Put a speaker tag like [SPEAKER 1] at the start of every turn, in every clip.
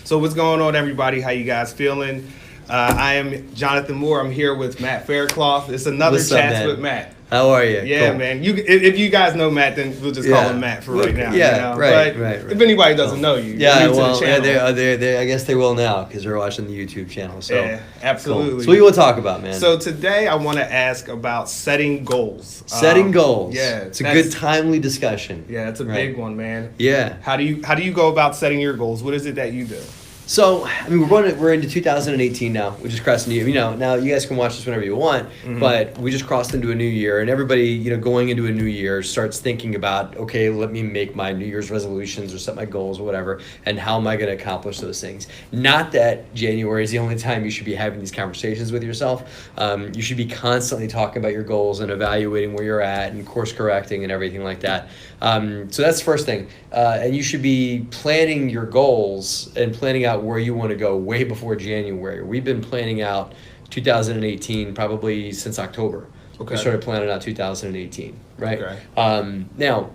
[SPEAKER 1] So what's going on, everybody? How you guys feeling? I am Jonathan Moore. I'm here with Matt Faircloth. It's another Chats with Matt.
[SPEAKER 2] How are you?
[SPEAKER 1] Yeah,
[SPEAKER 2] cool.
[SPEAKER 1] man. If you guys know Matt, then we'll just call him Matt for right now.
[SPEAKER 2] Yeah,
[SPEAKER 1] you know?
[SPEAKER 2] right.
[SPEAKER 1] If anybody doesn't know you,
[SPEAKER 2] yeah,
[SPEAKER 1] you're new
[SPEAKER 2] well,
[SPEAKER 1] to the channel.
[SPEAKER 2] they I guess they will now because they're watching the YouTube channel. So
[SPEAKER 1] yeah, absolutely.
[SPEAKER 2] Cool. So what you want to talk about, man?
[SPEAKER 1] So today I want to ask about setting goals.
[SPEAKER 2] Setting goals.
[SPEAKER 1] Yeah,
[SPEAKER 2] it's a good, timely discussion.
[SPEAKER 1] Yeah, it's a big one, man.
[SPEAKER 2] Yeah.
[SPEAKER 1] How do you go about setting your goals? What is it that you do?
[SPEAKER 2] So, I mean, we're into 2018 now. We just crossed into, now you guys can watch this whenever you want, but we just crossed into a new year, and everybody, going into a new year starts thinking about, okay, let me make my New Year's resolutions or set my goals or whatever, and how am I going to accomplish those things? Not that January is the only time you should be having these conversations with yourself. You should be constantly talking about your goals and evaluating where you're at and course correcting and everything like that. So that's the first thing. And you should be planning your goals and planning out where you want to go way before January. We've been planning out 2018 probably since October.
[SPEAKER 1] Okay.
[SPEAKER 2] We started planning out 2018, right?
[SPEAKER 1] Okay.
[SPEAKER 2] Now,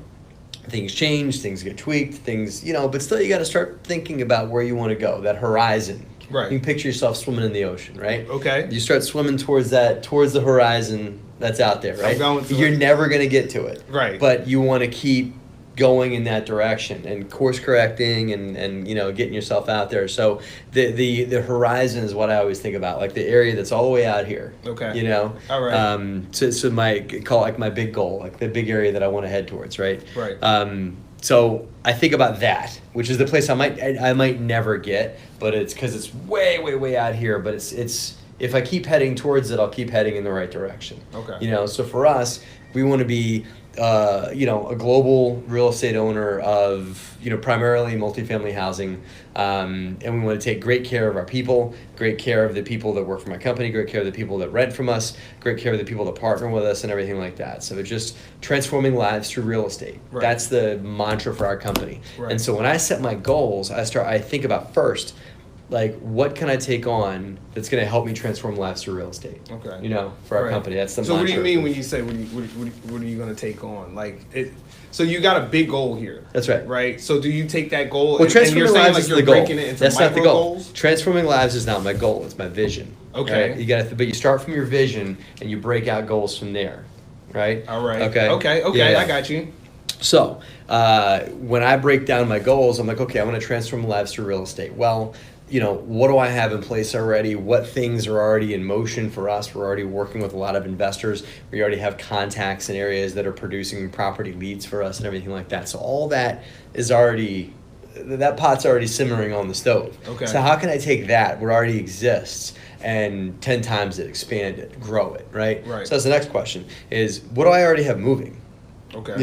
[SPEAKER 2] things change, things get tweaked, things, but still you got to start thinking about where you want to go, that horizon.
[SPEAKER 1] Right.
[SPEAKER 2] You can picture yourself swimming in the ocean, right?
[SPEAKER 1] Okay.
[SPEAKER 2] You start swimming towards the horizon that's out there, right? You're never going to get to it.
[SPEAKER 1] Right.
[SPEAKER 2] But you want to keep going in that direction and course correcting and getting yourself out there. So the horizon is what I always think about, like the area that's all the way out here.
[SPEAKER 1] Okay. All right.
[SPEAKER 2] So my big goal, like the big area that I want to head towards, right?
[SPEAKER 1] Right.
[SPEAKER 2] So I think about that, which is the place I might never get, but it's because it's way out here. But it's if I keep heading towards it, I'll keep heading in the right direction.
[SPEAKER 1] Okay.
[SPEAKER 2] So for us, we want to be a global real estate owner of primarily multifamily housing, and we want to take great care of our people, great care of the people that work for my company, great care of the people that rent from us, great care of the people that partner with us, and everything like that. So it's just transforming lives through real estate.
[SPEAKER 1] Right.
[SPEAKER 2] That's the mantra for our company.
[SPEAKER 1] Right.
[SPEAKER 2] And so when I set my goals, I think about first, like, what can I take on that's going to help me transform lives through real estate?
[SPEAKER 1] Okay.
[SPEAKER 2] For our company. That's the
[SPEAKER 1] So
[SPEAKER 2] mantra.
[SPEAKER 1] what do you mean when you say what are you going to take on? Like it. So you got a big goal here.
[SPEAKER 2] That's right.
[SPEAKER 1] Right. So do you take that goal?
[SPEAKER 2] Well, transforming
[SPEAKER 1] and you're
[SPEAKER 2] lives
[SPEAKER 1] saying,
[SPEAKER 2] is
[SPEAKER 1] like,
[SPEAKER 2] the goal.
[SPEAKER 1] breaking it into
[SPEAKER 2] That's not the goal.
[SPEAKER 1] goals?
[SPEAKER 2] Transforming lives is not my goal. It's my vision.
[SPEAKER 1] Okay.
[SPEAKER 2] Right? You got to, but you start from your vision and you break out goals from there. Right.
[SPEAKER 1] All right.
[SPEAKER 2] Okay.
[SPEAKER 1] Yeah. I got you.
[SPEAKER 2] So when I break down my goals, I'm like, okay, I want to transform lives through real estate. Well, what do I have in place already? What things are already in motion for us? We're already working with a lot of investors. We already have contacts in areas that are producing property leads for us and everything like that. So all that is that pot's already simmering on the stove.
[SPEAKER 1] Okay.
[SPEAKER 2] So how can I take that, what already exists, and 10 times it, expand it, grow it, right?
[SPEAKER 1] Right.
[SPEAKER 2] So that's the next question is, what do I already have moving?
[SPEAKER 1] Okay.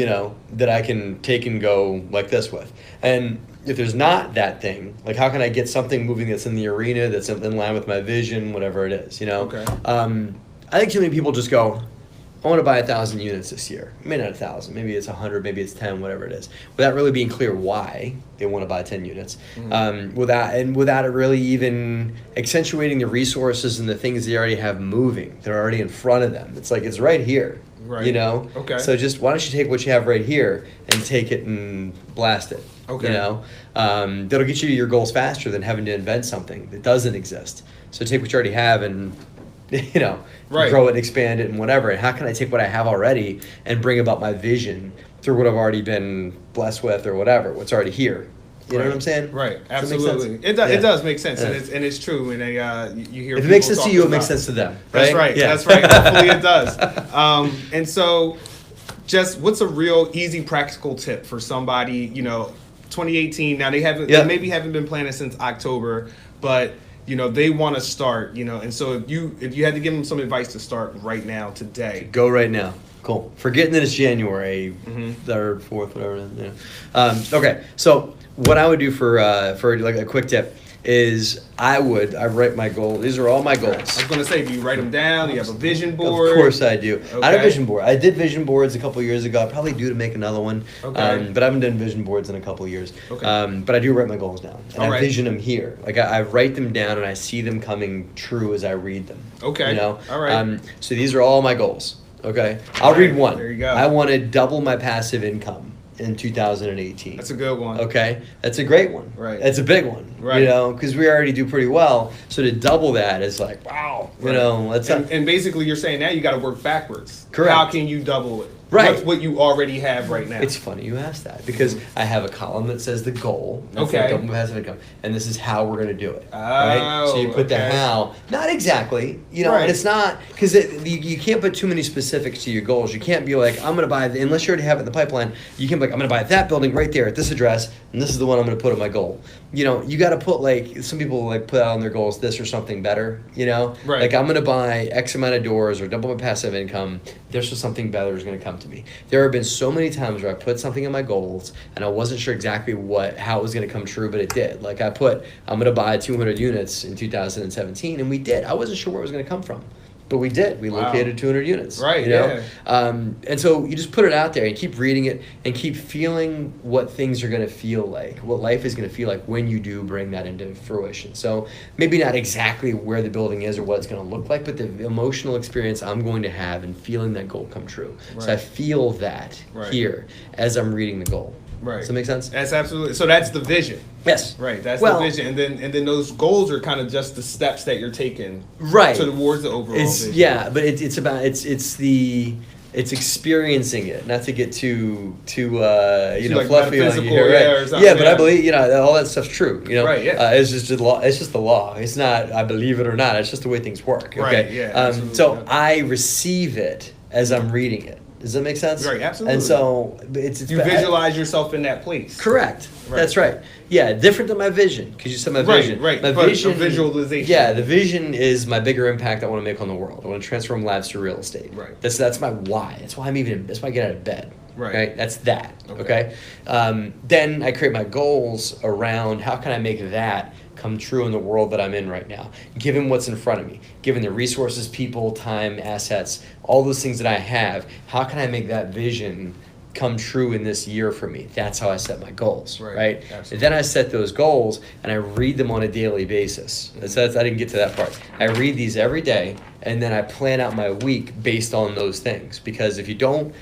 [SPEAKER 2] That I can take and go like this with. And if there's not that thing, like how can I get something moving that's in the arena, that's in line with my vision, whatever it is,
[SPEAKER 1] Okay.
[SPEAKER 2] I think too many people just go, I want to buy 1,000 units this year. Maybe not 1,000, maybe it's 100, maybe it's 10, whatever it is, without really being clear why they want to buy 10 units, without it really even accentuating the resources and the things they already have moving. They're already in front of them. It's like, it's right here.
[SPEAKER 1] Right. Okay.
[SPEAKER 2] So just why don't you take what you have right here and take it and blast it?
[SPEAKER 1] Okay.
[SPEAKER 2] That'll get you to your goals faster than having to invent something that doesn't exist. So take what you already have and
[SPEAKER 1] Right.
[SPEAKER 2] grow it, expand it, and whatever. And how can I take what I have already and bring about my vision through what I've already been blessed with or whatever, what's already here? You know what I'm saying?
[SPEAKER 1] Right,
[SPEAKER 2] Does that make
[SPEAKER 1] absolutely.
[SPEAKER 2] sense?
[SPEAKER 1] It does make sense,
[SPEAKER 2] Yeah.
[SPEAKER 1] and it's true. And you hear
[SPEAKER 2] If it
[SPEAKER 1] people
[SPEAKER 2] makes sense to you, it
[SPEAKER 1] talking
[SPEAKER 2] makes
[SPEAKER 1] about-
[SPEAKER 2] sense to them.
[SPEAKER 1] That's
[SPEAKER 2] right.
[SPEAKER 1] right.
[SPEAKER 2] Yeah.
[SPEAKER 1] That's right. Hopefully it does. And so, just what's a real easy practical tip for somebody? 2018. Now they maybe haven't been planning since October, but they want to start. And so if you had to give them some advice to start right now today.
[SPEAKER 2] Go right now. Cool. Forgetting that it's January 3rd, 4th, whatever it is. Okay. So what I would do for like a quick tip is I write my goals. These are all my goals.
[SPEAKER 1] I was going to say, do you write them down? Do you have a vision board?
[SPEAKER 2] Of course I do.
[SPEAKER 1] Okay.
[SPEAKER 2] I have a vision board. I did vision boards a couple years ago. I probably due to make another one.
[SPEAKER 1] Okay.
[SPEAKER 2] But I haven't done vision boards in a couple years.
[SPEAKER 1] Okay.
[SPEAKER 2] But I do write my goals down. And
[SPEAKER 1] All
[SPEAKER 2] I
[SPEAKER 1] right.
[SPEAKER 2] vision them here. Like I write them down and I see them coming true as I read them.
[SPEAKER 1] Okay. All right.
[SPEAKER 2] So these are all my goals. Okay. I'll read one.
[SPEAKER 1] There you go.
[SPEAKER 2] I want to double my passive income in 2018.
[SPEAKER 1] That's a good one.
[SPEAKER 2] Okay, that's a great one.
[SPEAKER 1] Right.
[SPEAKER 2] That's a big one.
[SPEAKER 1] Right.
[SPEAKER 2] You know, because we already do pretty well. So to double that is like, wow. You
[SPEAKER 1] Right.
[SPEAKER 2] know, that's
[SPEAKER 1] and basically you're saying now you got to work backwards.
[SPEAKER 2] Correct.
[SPEAKER 1] How can you double it?
[SPEAKER 2] Right.
[SPEAKER 1] What's what you already have right now?
[SPEAKER 2] It's funny you asked that because I have a column that says the goal. That's
[SPEAKER 1] Okay.
[SPEAKER 2] the passive income, and this is how we're going to do it.
[SPEAKER 1] Oh,
[SPEAKER 2] right. So you put the
[SPEAKER 1] okay.
[SPEAKER 2] how, not exactly, you know,
[SPEAKER 1] Right.
[SPEAKER 2] and it's not because you can't put too many specifics to your goals. You can't be like, I'm going to buy unless you already have it in the pipeline. You can be like, I'm going to buy that building right there at this address, and this is the one I'm going to put in my goal. You know, you got to put like some people like put out on their goals this or something better. You know,
[SPEAKER 1] Right.
[SPEAKER 2] like I'm going to buy X amount of doors or double my passive income. There's just something better is going to come to me. There have been so many times where I put something in my goals and I wasn't sure exactly how it was going to come true, but it did. Like I put, I'm going to buy 200 units in 2017, and we did. I wasn't sure where it was going to come from, but we did. We
[SPEAKER 1] Wow.
[SPEAKER 2] located 200 units.
[SPEAKER 1] Right,
[SPEAKER 2] You know?
[SPEAKER 1] yeah.
[SPEAKER 2] And so you just put it out there and keep reading it and keep feeling what things are going to feel like, what life is going to feel like when you do bring that into fruition. So maybe not exactly where the building is or what it's going to look like, but the emotional experience I'm going to have and feeling that goal come true.
[SPEAKER 1] Right.
[SPEAKER 2] So I feel that
[SPEAKER 1] Right.
[SPEAKER 2] here as I'm reading the goal.
[SPEAKER 1] Right.
[SPEAKER 2] Does that make sense?
[SPEAKER 1] That's absolutely. So that's the vision.
[SPEAKER 2] Yes.
[SPEAKER 1] Right. That's
[SPEAKER 2] Well-
[SPEAKER 1] the vision, and then those goals are kind of just the steps that you're taking.
[SPEAKER 2] Right.
[SPEAKER 1] Towards the overall vision.
[SPEAKER 2] Yeah, but it's about it's experiencing it, not to get too
[SPEAKER 1] like
[SPEAKER 2] fluffy on you
[SPEAKER 1] metaphysical,
[SPEAKER 2] here,
[SPEAKER 1] yeah,
[SPEAKER 2] right?
[SPEAKER 1] or something,
[SPEAKER 2] Yeah, but
[SPEAKER 1] yeah.
[SPEAKER 2] I believe all that stuff's true. You know,
[SPEAKER 1] Right, yeah.
[SPEAKER 2] It's just the law. It's just the law. It's not I believe it or not. It's just the way things work. Okay?
[SPEAKER 1] Right, yeah, absolutely,
[SPEAKER 2] So
[SPEAKER 1] yeah.
[SPEAKER 2] I receive it as I'm reading it. Does that make sense?
[SPEAKER 1] Right, absolutely.
[SPEAKER 2] And so it's
[SPEAKER 1] You visualize yourself in that place.
[SPEAKER 2] Correct.
[SPEAKER 1] Right.
[SPEAKER 2] That's right. Yeah, different than my vision because you said my
[SPEAKER 1] Right,
[SPEAKER 2] vision.
[SPEAKER 1] right,
[SPEAKER 2] My
[SPEAKER 1] but a
[SPEAKER 2] vision,
[SPEAKER 1] visualization.
[SPEAKER 2] Yeah, the vision is my bigger impact I want to make on the world. I want to transform lives to real estate.
[SPEAKER 1] Right.
[SPEAKER 2] That's my why. That's why That's why I get out of bed.
[SPEAKER 1] Right.
[SPEAKER 2] That's that.
[SPEAKER 1] Okay.
[SPEAKER 2] Okay. Then I create my goals around how can I make that come true in the world that I'm in right now, given what's in front of me, given the resources, people, time, assets, all those things that I have. How can I make that vision come true in this year for me? That's how I set my goals, right?
[SPEAKER 1] Absolutely.
[SPEAKER 2] And then I set those goals and I read them on a daily basis. I didn't get to that part. I read these every day and then I plan out my week based on those things. Because if you don't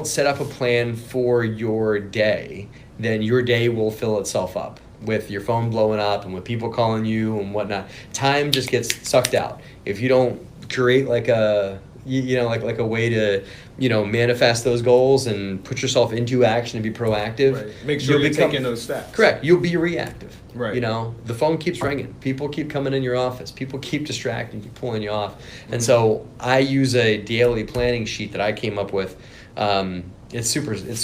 [SPEAKER 2] set up a plan for your day, then your day will fill itself up with your phone blowing up and with people calling you and whatnot. Time just gets sucked out. If you don't create like a way to manifest those goals and put yourself into action and be proactive.
[SPEAKER 1] Right. Make sure you're taking those steps.
[SPEAKER 2] Correct. You'll be reactive.
[SPEAKER 1] Right.
[SPEAKER 2] The phone keeps ringing. People keep coming in your office. People keep distracting you, pulling you off. And so I use a daily planning sheet that I came up with. It's super it's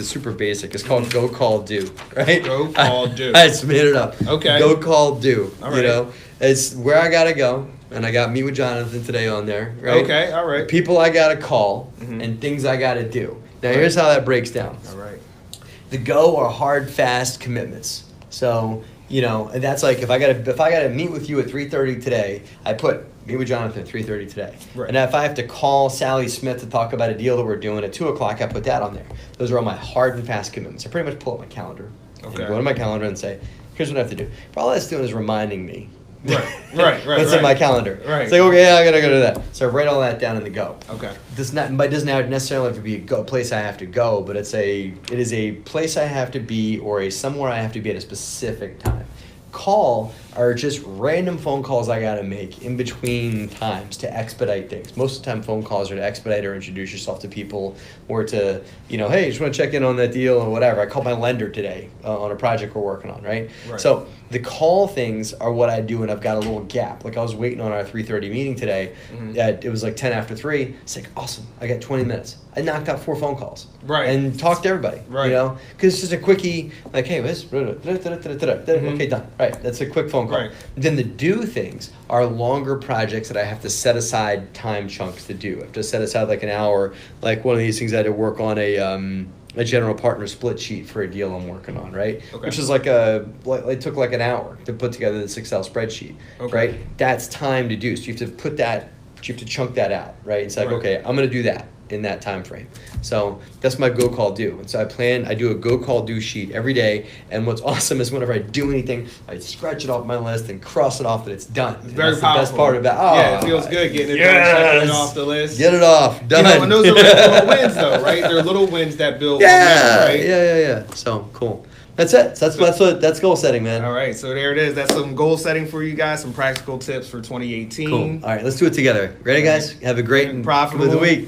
[SPEAKER 2] super basic. It's called Go Call Do, right?
[SPEAKER 1] Go Call Do.
[SPEAKER 2] I just made it up.
[SPEAKER 1] Okay.
[SPEAKER 2] Go Call Do.
[SPEAKER 1] All right.
[SPEAKER 2] It's where I gotta go, and I got Meet with Jonathan today on there, right?
[SPEAKER 1] Okay, all right.
[SPEAKER 2] People I gotta call
[SPEAKER 1] Mhm.
[SPEAKER 2] and things I gotta do. Now here's how that breaks down.
[SPEAKER 1] All right.
[SPEAKER 2] The go are hard, fast commitments. So, and that's like if I gotta meet with you at 3:30 today, I put meet with Jonathan at 3:30 today.
[SPEAKER 1] Right.
[SPEAKER 2] And if I have to call Sally Smith to talk about a deal that we're doing at 2:00, I put that on there. Those are all my hard and fast commitments. I pretty much pull up my calendar.
[SPEAKER 1] Okay.
[SPEAKER 2] And go to my calendar and say, here's what I have to do. But all that's doing is reminding me.
[SPEAKER 1] Right.
[SPEAKER 2] What's in my calendar.
[SPEAKER 1] Right.
[SPEAKER 2] It's like, okay, yeah, I gotta go to that. So I write all that down in the go.
[SPEAKER 1] Okay.
[SPEAKER 2] It doesn't necessarily have to be a place I have to go, but it is a place I have to be or somewhere I have to be at a specific time. Call are just random phone calls I gotta make in between times to expedite things. Most of the time phone calls are to expedite or introduce yourself to people or to, hey, just wanna check in on that deal or whatever. I called my lender today on a project we're working on, right? So the call things are what I do when I've got a little gap. Like I was waiting on our 3:30 meeting today. It was like 10 after 3. It's like, awesome, I got 20 minutes. I knocked out 4 phone calls.
[SPEAKER 1] Right.
[SPEAKER 2] And talked to everybody.
[SPEAKER 1] Right.
[SPEAKER 2] Because it's just a quickie, like, hey, this, okay, done. Right, that's a quick phone call.
[SPEAKER 1] Right.
[SPEAKER 2] Then the do things are longer projects that I have to set aside time chunks to do. I have to set aside like an hour. Like one of these things I had to work on a general partner split sheet for a deal I'm working on, right?
[SPEAKER 1] Okay.
[SPEAKER 2] Which is it took like an hour to put together this Excel spreadsheet,
[SPEAKER 1] Okay.
[SPEAKER 2] right? That's time to do. So you have to chunk that out, right? It's like,
[SPEAKER 1] Right.
[SPEAKER 2] okay, I'm going to do that. in that time frame. So that's my go, call, do. And so I do a go, call, do sheet every day. And what's awesome is whenever I do anything, I scratch it off my list and cross it off that it's done.
[SPEAKER 1] It's very
[SPEAKER 2] that's
[SPEAKER 1] powerful.
[SPEAKER 2] the best part about
[SPEAKER 1] yeah, it feels good getting it done, checking it off the list.
[SPEAKER 2] Get it off, done.
[SPEAKER 1] You know, and those are like little wins though, right? They're little wins that build momentum, right?
[SPEAKER 2] Yeah. So cool. That's it. So that's goal setting, man.
[SPEAKER 1] All right, so there it is. That's some goal setting for you guys, some practical tips for 2018.
[SPEAKER 2] Cool. All right, let's do it together. Ready, guys? Have a great and
[SPEAKER 1] profitable
[SPEAKER 2] week.